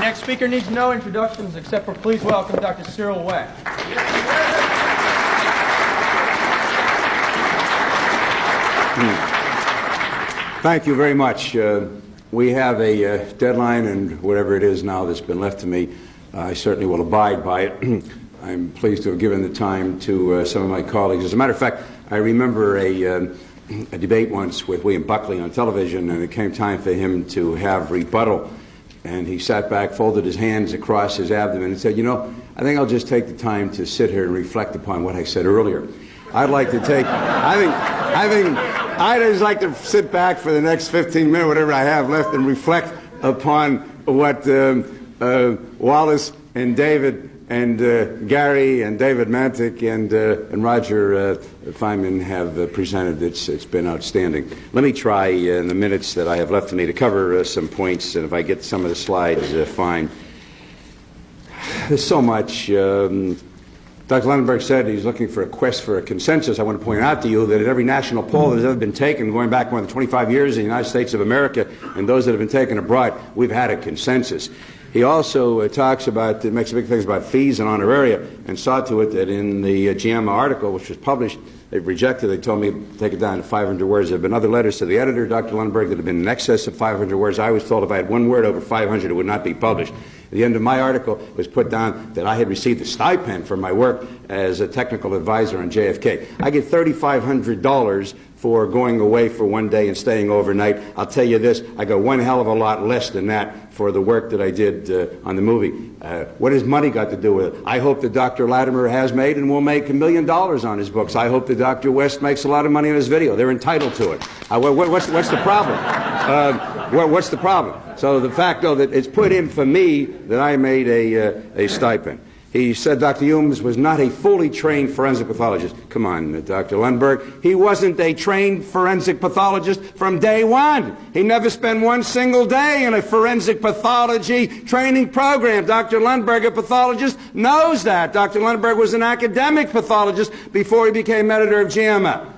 next speaker needs no introductions except for please welcome Dr. Cyril Wecht. Thank you very much. We have a deadline, and whatever it is now that's been left to me, I certainly will abide by it. I'm pleased to have given the time to some of my colleagues. As a matter of fact, I remember a debate once with William Buckley on television, and it came time for him to have rebuttal. And he sat back, folded his hands across his abdomen, and said, "You know, I think I'll just take the time to sit here and reflect upon what I said earlier. I'd like to take, I'd just like to sit back for the next 15 minutes, whatever I have left, and reflect upon what Wallace and David and Gary and David Mantic and Roger Feynman have presented. It's been outstanding. Let me try in the minutes that I have left to me to cover some points, and if I get some of the slides, fine. There's so much. Dr. Lendenberg said he's looking for a quest for a consensus. I want to point out to you that at every national poll that has ever been taken, going back more than 25 years in the United States of America, and those that have been taken abroad, we've had a consensus. He also talks about, makes big things about fees and honoraria, and saw to it that in the GM article, which was published, they've rejected. They told me to take it down to 500 words. There have been other letters to the editor, Dr. Lendenberg, that have been in excess of 500 words. I was told if I had one word over 500, it would not be published. At the end of my article was put down that I had received a stipend for my work as a technical advisor on JFK. I get $3,500 for going away for one day and staying overnight. I'll tell you this, I got one hell of a lot less than that for the work that I did on the movie. What has money got to do with it? I hope that Dr. Latimer has made and will make $1 million on his books. I hope that Dr. West makes a lot of money on his video. They're entitled to it. What's the problem? What's the problem? So the fact, though, that it's put in for me that I made a stipend. He said Dr. Humes was not a fully trained forensic pathologist. Come on, Dr. Lundberg. He wasn't a trained forensic pathologist from day one. He never spent one single day in a forensic pathology training program. Dr. Lundberg, a pathologist, knows that. Dr. Lundberg was an academic pathologist before he became editor of JAMA.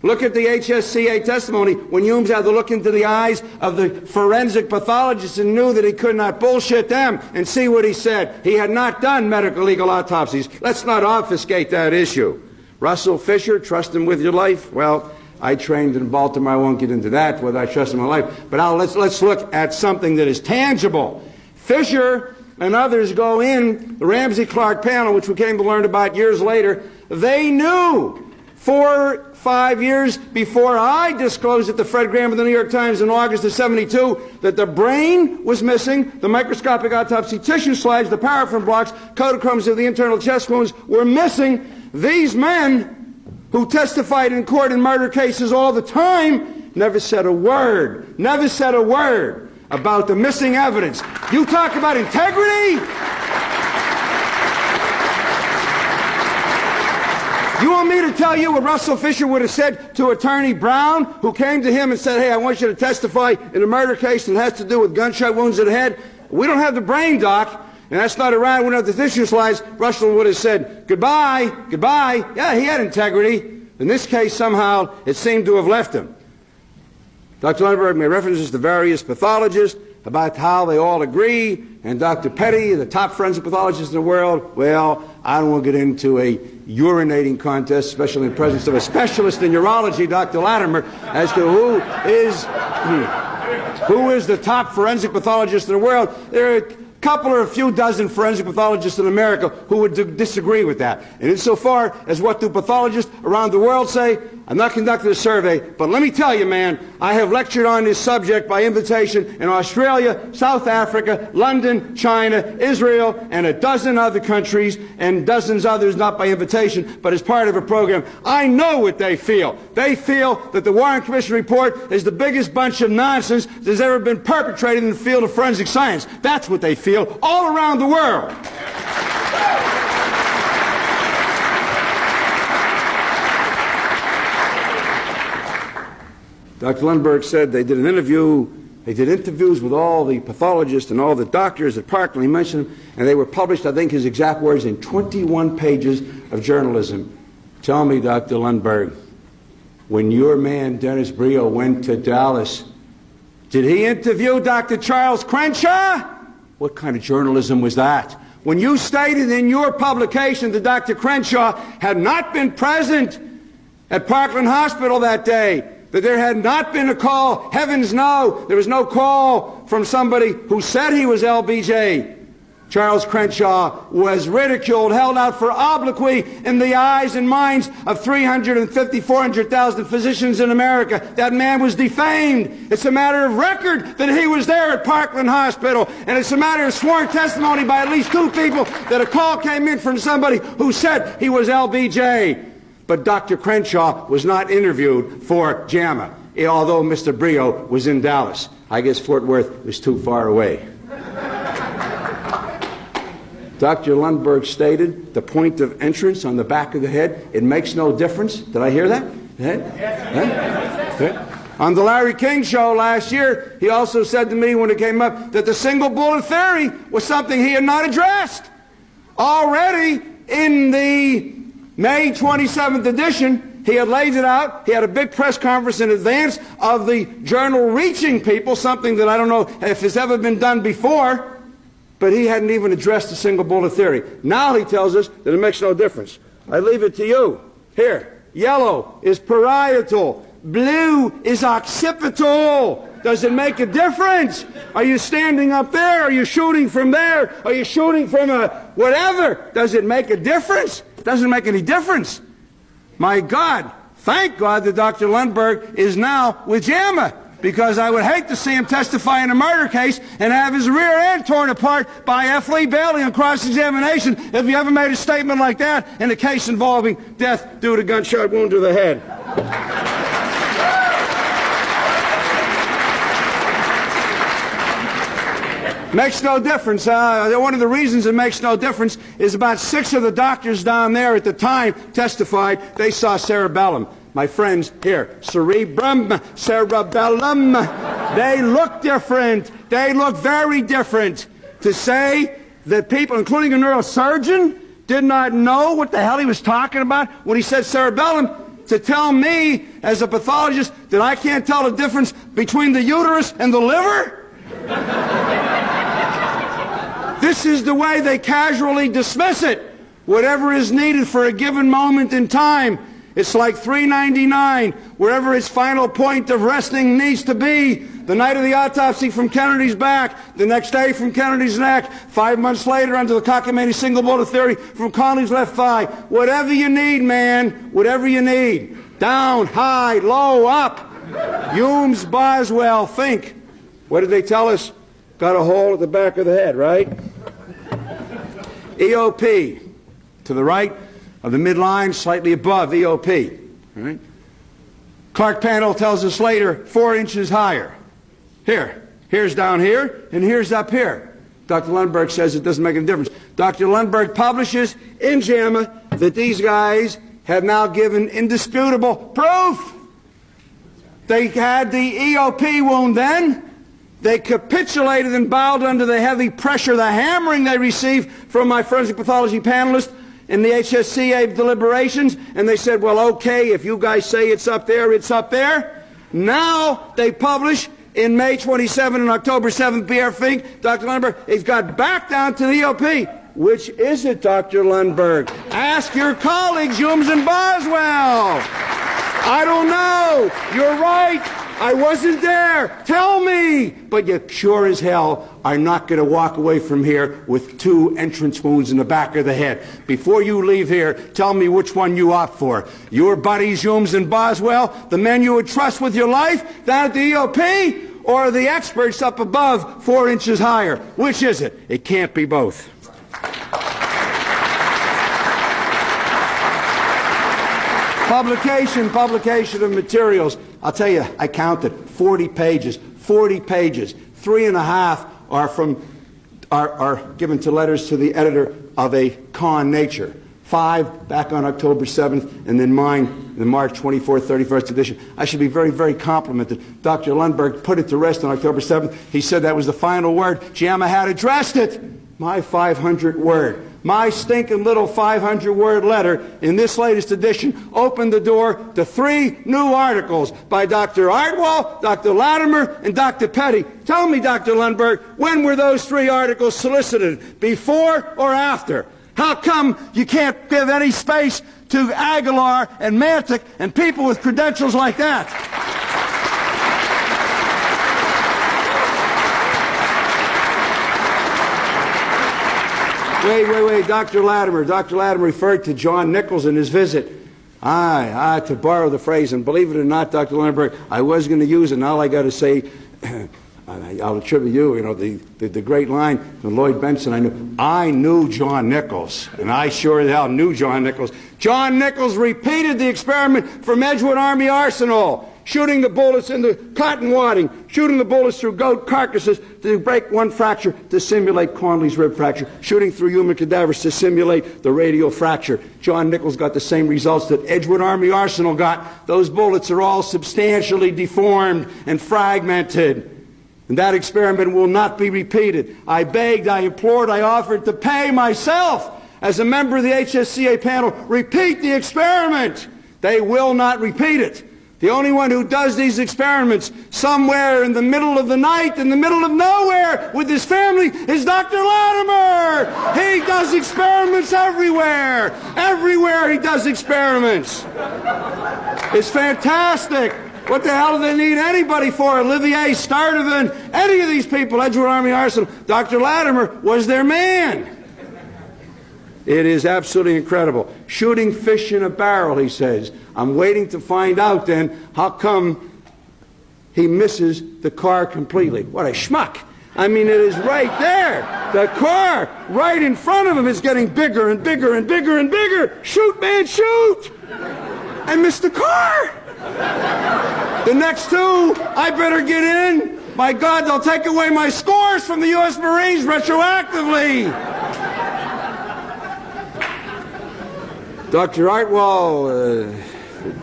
Look at the HSCA testimony when Humes had to look into the eyes of the forensic pathologists and knew that he could not bullshit them, and see what he said. He had not done medical legal autopsies. Let's not obfuscate that issue. Russell Fisher, trust him with your life? Well, I trained in Baltimore. I won't get into that, whether I trust him with my life. But let's look at something that is tangible. Fisher and others go in, the Ramsey-Clark panel, which we came to learn about years later, they knew 4 or 5 years before I disclosed it to Fred Graham of the New York Times in August of '72 that the brain was missing, the microscopic autopsy tissue slides, the paraffin blocks, codochromes of the internal chest wounds were missing. These men who testified in court in murder cases all the time never said a word about the missing evidence. You talk about integrity? You want me to tell you what Russell Fisher would have said to Attorney Brown, who came to him and said, hey, I want you to testify in a murder case that has to do with gunshot wounds to the head? We don't have the brain, Doc, and that's not around. We don't have the tissue slides. Russell would have said, goodbye, goodbye. Yeah, he had integrity. In this case, somehow, it seemed to have left him. Dr. Lundberg made references to various pathologists about how they all agree, and Dr. Petty, the top forensic pathologist in the world, well, I don't want to get into a urinating contest, especially in the presence of a specialist in urology, Dr. Latimer, as to who is the top forensic pathologist in the world. There are a couple or a few dozen forensic pathologists in America who would disagree with that. And insofar as what do pathologists around the world say, I've not conducted a survey, but let me tell you, man, I have lectured on this subject by invitation in Australia, South Africa, London, China, Israel, and a dozen other countries, and dozens others not by invitation, but as part of a program. I know what they feel. They feel that the Warren Commission report is the biggest bunch of nonsense that's ever been perpetrated in the field of forensic science. That's what they feel all around the world. Dr. Lundberg said they did interviews with all the pathologists and all the doctors at Parkland. He mentioned them, and they were published, I think his exact words, in 21 pages of journalism. Tell me, Dr. Lundberg, when your man Dennis Brio went to Dallas, did he interview Dr. Charles Crenshaw? What kind of journalism was that? When you stated in your publication that Dr. Crenshaw had not been present at Parkland Hospital that day, that there had not been a call, heavens no, there was no call from somebody who said he was LBJ. Charles Crenshaw was ridiculed, held out for obloquy in the eyes and minds of 350, 400,000 physicians in America. That man was defamed. It's a matter of record that he was there at Parkland Hospital, and it's a matter of sworn testimony by at least 2 people that a call came in from somebody who said he was LBJ. But Dr. Crenshaw was not interviewed for JAMA, although Mr. Brio was in Dallas. I guess Fort Worth was too far away. Dr. Lundberg stated the point of entrance on the back of the head, it makes no difference. Did I hear that? On the Larry King show last year, he also said to me when it came up that the single bullet theory was something he had not addressed. Already in the May 27th edition, he had laid it out. He had a big press conference in advance of the journal reaching people, something that I don't know if has ever been done before. But he hadn't even addressed the single bullet theory. Now he tells us that it makes no difference. I leave it to you. Here, yellow is parietal. Blue is occipital. Does it make a difference? Are you standing up there? Are you shooting from there? Are you shooting from a whatever? Does it make a difference? It doesn't make any difference. My God, thank God that Dr. Lundberg is now with JAMA, because I would hate to see him testify in a murder case and have his rear end torn apart by F. Lee Bailey on cross-examination if he ever made a statement like that in a case involving death due to gunshot wound to the head. Makes no difference. One of the reasons it makes no difference is about 6 of the doctors down there at the time testified they saw cerebellum. My friends here, cerebrum, cerebellum, they look different. They look very different. To say that people, including a neurosurgeon, did not know what the hell he was talking about when he said cerebellum, to tell me as a pathologist that I can't tell the difference between the uterus and the liver? This is the way they casually dismiss it. Whatever is needed for a given moment in time. It's like 399, wherever its final point of resting needs to be. The night of the autopsy from Kennedy's back, the next day from Kennedy's neck, 5 months later under the cockamamie single bullet theory from Connolly's left thigh. Whatever you need, man, whatever you need. Down, high, low, up. Humes, Boswell, think. What did they tell us? Got a hole at the back of the head, right? EOP, to the right of the midline, slightly above EOP. Right? Clark Panel tells us later 4 inches higher. Here's down here, and here's up here. Dr. Lundberg says it doesn't make any difference. Dr. Lundberg publishes in JAMA that these guys have now given indisputable proof. They had the EOP wound then. They capitulated and bowed under the heavy pressure, the hammering they received from my forensic pathology panelists in the HSCA deliberations, and they said, well, okay, if you guys say it's up there, it's up there. Now they publish in May 27 and October 7th, B.R. Fink, Dr. Lundberg, it's got back down to the EOP. Which is it, Dr. Lundberg? Ask your colleagues, Humes and Boswell. I don't know. You're right. I wasn't there. Tell me. But you sure as hell are not going to walk away from here with 2 entrance wounds in the back of the head. Before you leave here, tell me which one you opt for. Your buddies, Humes and Boswell, the men you would trust with your life down at the EOP, or the experts up above 4 inches higher. Which is it? It can't be both. Publication of materials. I'll tell you, I counted 40 pages. 40 pages. 3.5 are given to letters to the editor of a con Nature. 5 back on October 7th, and then mine, the March 24th, 31st edition. I should be very, very complimented. Dr. Lundberg put it to rest on October 7th. He said that was the final word. JAMA had addressed it. My 500th word. My stinking little 500-word letter in this latest edition opened the door to 3 new articles by Dr. Artwell, Dr. Latimer, and Dr. Petty. Tell me, Dr. Lundberg, when were those 3 articles solicited, before or after? How come you can't give any space to Aguilar and Mantic and people with credentials like that? Wait, Dr. Latimer. Dr. Latimer referred to John Nichols in his visit. To borrow the phrase, and believe it or not, Dr. Lundberg, I was going to use it, and all I got to say, I'll attribute the great line from Lloyd Benson. I knew John Nichols, and I sure as hell knew John Nichols. John Nichols repeated the experiment from Edgewood Army Arsenal, shooting the bullets into cotton wadding, shooting the bullets through goat carcasses to break one fracture to simulate Conley's rib fracture, shooting through human cadavers to simulate the radial fracture. John Nichols got the same results that Edgewood Army Arsenal got. Those bullets are all substantially deformed and fragmented. And that experiment will not be repeated. I begged, I implored, I offered to pay myself as a member of the HSCA panel, repeat the experiment. They will not repeat it. The only one who does these experiments somewhere in the middle of the night, in the middle of nowhere with his family, is Dr. Latimer. He does experiments everywhere. Everywhere he does experiments. It's fantastic. What the hell do they need anybody for? Olivier Stardivant, any of these people, Edgewood Army Arsenal. Dr. Latimer was their man. It is absolutely incredible. Shooting fish in a barrel, he says. I'm waiting to find out then how come he misses the car completely. What a schmuck. I mean, it is right there. The car right in front of him is getting bigger and bigger and bigger and bigger. Shoot, man, shoot! I missed the car. The next 2, I better get in. My God, they'll take away my scores from the U.S. Marines retroactively. Dr. Artwell,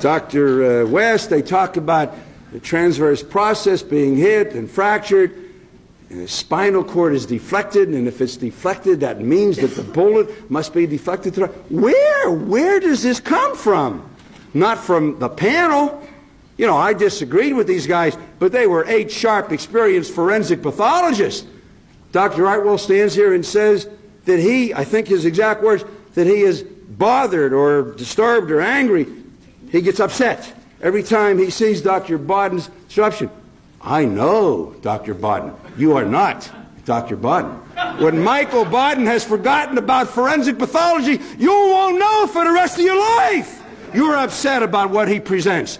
Dr. West, they talk about the transverse process being hit and fractured, and the spinal cord is deflected, and if it's deflected, that means that the bullet must be deflected to the... Where does this come from? Not from the panel. You know, I disagreed with these guys, but they were 8 sharp, experienced forensic pathologists. Dr. Artwell stands here and says that he, I think his exact words, that he is bothered or disturbed or angry. He gets upset every time he sees Dr. Bodden's disruption. I know, Dr. Bodden. You are not Dr. Bodden. When Michael Bodden has forgotten about forensic pathology, you won't know for the rest of your life. You're upset about what he presents.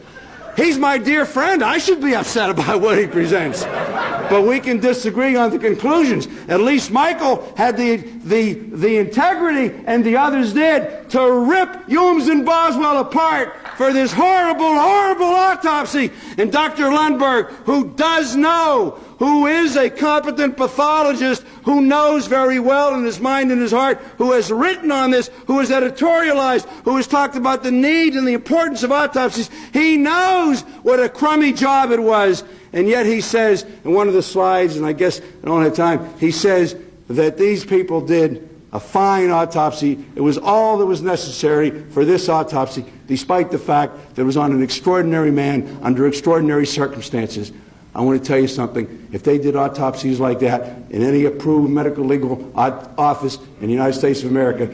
He's my dear friend. I should be upset about what he presents. But we can disagree on the conclusions. At least Michael had the integrity, and the others did, to rip Humes and Boswell apart for this horrible, horrible autopsy. And Dr. Lundberg, who does know, who is a competent pathologist, who knows very well in his mind and his heart, who has written on this, who has editorialized, who has talked about the need and the importance of autopsies, he knows what a crummy job it was. And yet he says, in one of the slides, and I guess I don't have time, he says that these people did a fine autopsy. It was all that was necessary for this autopsy, despite the fact that it was on an extraordinary man under extraordinary circumstances. I want to tell you something. If they did autopsies like that in any approved medical legal office in the United States of America,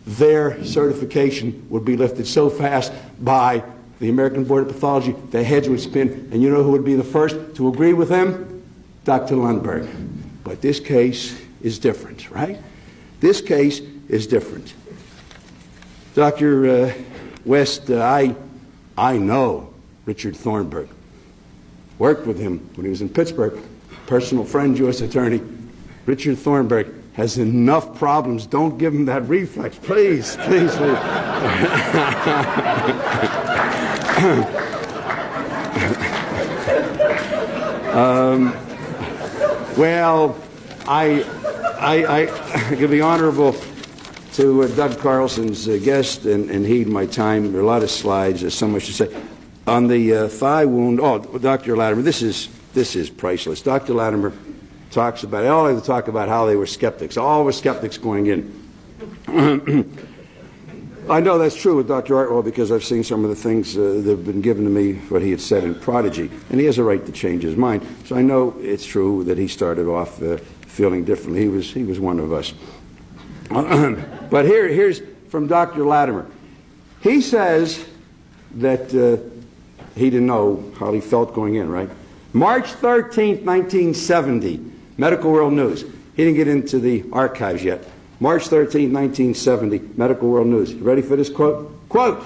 their certification would be lifted so fast by the American Board of Pathology, their heads would spin. And you know who would be the first to agree with them? Dr. Lundberg. But this case is different, right? This case is different. Dr. West, I know Richard Thornburg. Worked with him when he was in Pittsburgh. Personal friend, U.S. Attorney. Richard Thornburg has enough problems. Don't give him that reflex. Please, please, please. Well, I give the honorable to Doug Carlson's guest and heed my time. There are a lot of slides. There's so much to say. On the thigh wound, Dr. Latimer, this is priceless. Dr. Latimer talks about, all they talk about how they were skeptics. All were skeptics going in. I know that's true with Dr. Artwell because I've seen some of the things that have been given to me, what he had said in Prodigy, and he has a right to change his mind. So I know it's true that he started off feeling differently. He was one of us. But here's from Dr. Latimer. He says that he didn't know how he felt going in, right? March 13th, 1970, Medical World News. He didn't get into the archives yet. March 13, 1970, Medical World News. You ready for this quote? Quote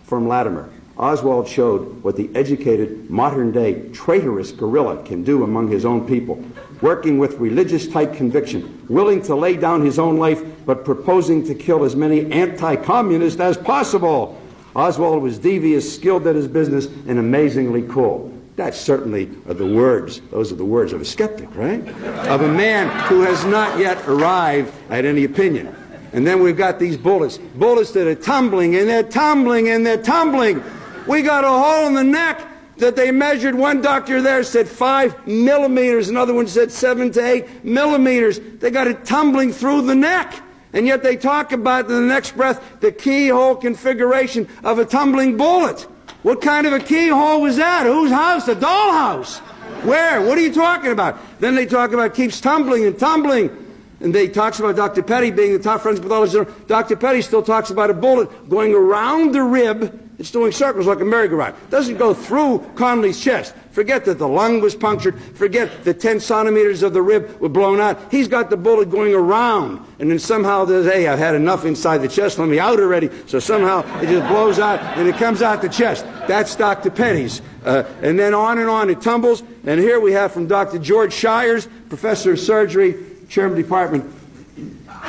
from Latimer. Oswald showed what the educated, modern-day, traitorous guerrilla can do among his own people, working with religious-type conviction, willing to lay down his own life, but proposing to kill as many anti-communists as possible. Oswald was devious, skilled at his business, and amazingly cool. That certainly are the words, those are the words of a skeptic, right? Of a man who has not yet arrived at any opinion. And then we've got these bullets that are tumbling, and they're tumbling, and they're tumbling. We got a hole in the neck that they measured. One doctor there said 5 millimeters, another one said 7 to 8 millimeters. They got it tumbling through the neck. And yet they talk about, in the next breath, the keyhole configuration of a tumbling bullet. What kind of a keyhole was that? Whose house? A dollhouse. Where? What are you talking about? Then they talk about keeps tumbling and tumbling. And they talks about Dr. Petty being the top forensic pathologist. Dr. Petty still talks about a bullet going around the rib. It's doing circles like a merry-go-round. It doesn't go through Connolly's chest. Forget that the lung was punctured. Forget the 10 centimeters of the rib were blown out. He's got the bullet going around. And then somehow there's, hey, I've had enough inside the chest. Let me out already. So somehow it just blows out and it comes out the chest. That's Dr. Petty's. And then on it tumbles. And here we have from Dr. George Shires, professor of surgery, chairman of the department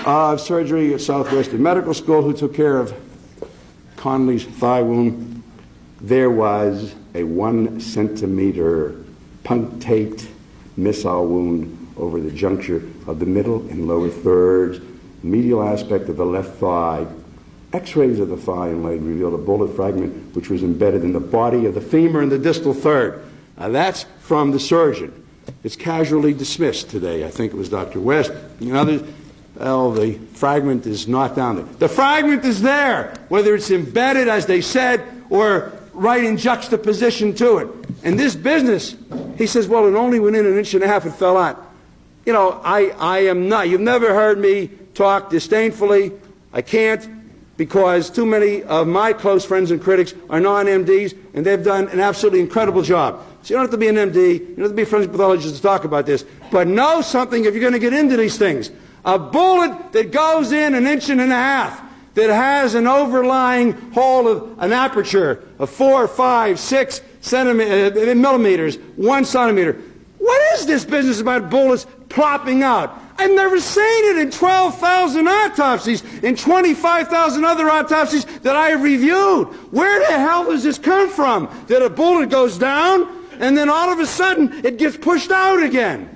of surgery at Southwestern Medical School, who took care of Connolly's thigh wound. There was a 1 centimeter punctate missile wound over the juncture of the middle and lower thirds, medial aspect of the left thigh. X-rays of the thigh and leg revealed a bullet fragment which was embedded in the body of the femur and the distal third. Now that's from the surgeon. It's casually dismissed today. I think it was Dr. West and others. Well, the fragment is not down there. The fragment is there, whether it's embedded, as they said, or right in juxtaposition to it. And this business, he says, well, it only went in 1.5 inches it fell out. You know, I am not. You've never heard me talk disdainfully. I can't, because too many of my close friends and critics are non-MDs, and they've done an absolutely incredible job. So you don't have to be an MD, you don't have to be a forensic pathologist to talk about this, but know something if you're going to get into these things. A bullet that goes in 1.5 inches that has an overlying hole of an aperture of 4, 5, 6 millimeters, 1 centimeter. What is this business about bullets plopping out? I've never seen it in 12,000 autopsies, in 25,000 other autopsies that I have reviewed. Where the hell does this come from? That a bullet goes down and then all of a sudden it gets pushed out again.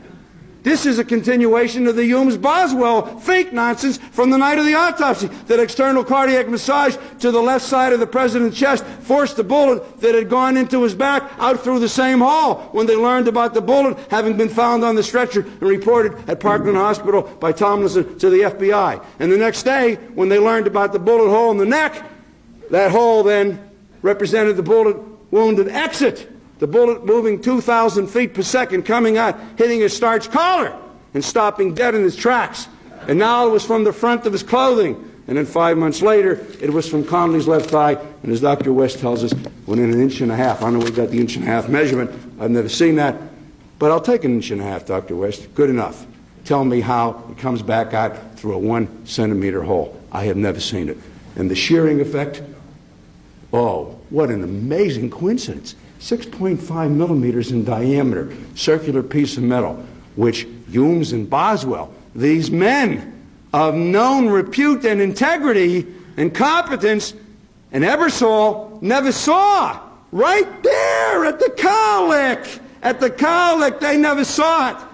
This is a continuation of the Humes-Boswell fake nonsense from the night of the autopsy, that external cardiac massage to the left side of the president's chest forced the bullet that had gone into his back out through the same hole when they learned about the bullet having been found on the stretcher and reported at Parkland Hospital by Tomlinson to the FBI. And the next day, when they learned about the bullet hole in the neck, that hole then represented the bullet wounded exit. The bullet moving 2,000 feet per second, coming out, hitting his starched collar and stopping dead in his tracks. And now it was from the front of his clothing. And then 5 months later, it was from Connolly's left thigh. And as Dr. West tells us, within 1.5 inches. I don't know we got the 1.5 inch measurement. I've never seen that. But I'll take 1.5 inches, Dr. West. Good enough. Tell me how it comes back out through a 1 centimeter hole. I have never seen it. And the shearing effect, oh, what an amazing coincidence. 6.5 millimeters in diameter, circular piece of metal, which Humes and Boswell, these men of known repute and integrity and competence, and Ebersol never saw. Right there at the cowlick. At the cowlick, they never saw it.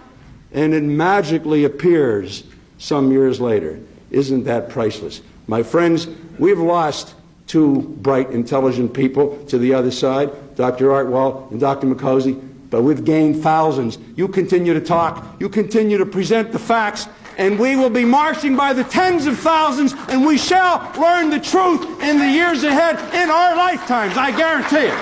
And it magically appears some years later. Isn't that priceless? My friends, we've lost 2 bright, intelligent people to the other side, Dr. Artwell and Dr. McCosey, but we've gained thousands. You continue to talk, you continue to present the facts, and we will be marching by the tens of thousands, and we shall learn the truth in the years ahead in our lifetimes, I guarantee it.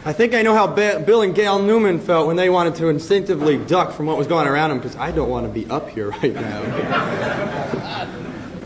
I think I know how Bill and Gail Newman felt when they wanted to instinctively duck from what was going around them, because I don't want to be up here right now.